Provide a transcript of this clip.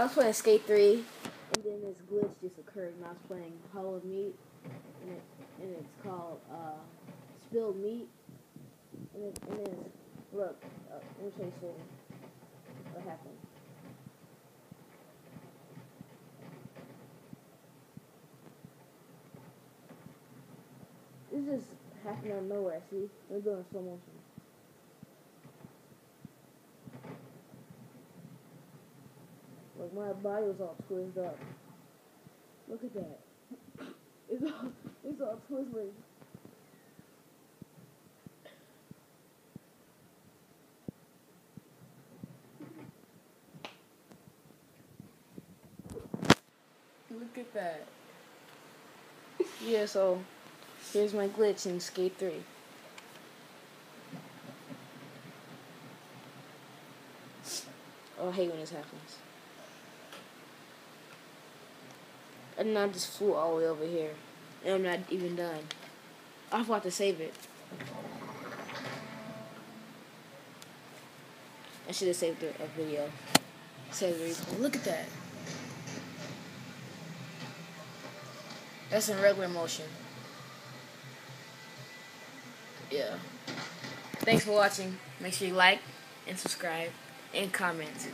I was playing Skate 3, and then this glitch just occurred, and I was playing Hollow Meat, and it's called Spilled Meat, and then look, let me show you something. What happened? This just happened out of nowhere. See, we're doing slow motion. Like my body was all twisted up. Look at that. It's all twisted. Look at that. Yeah, so here's my glitch in Skate 3. Oh, I hate when this happens. And I just flew all the way over here. And I'm not even done. I forgot to save it. I should have saved a video. Save the replay. Look at that. That's in regular motion. Yeah. Thanks for watching. Make sure you like and subscribe and comment.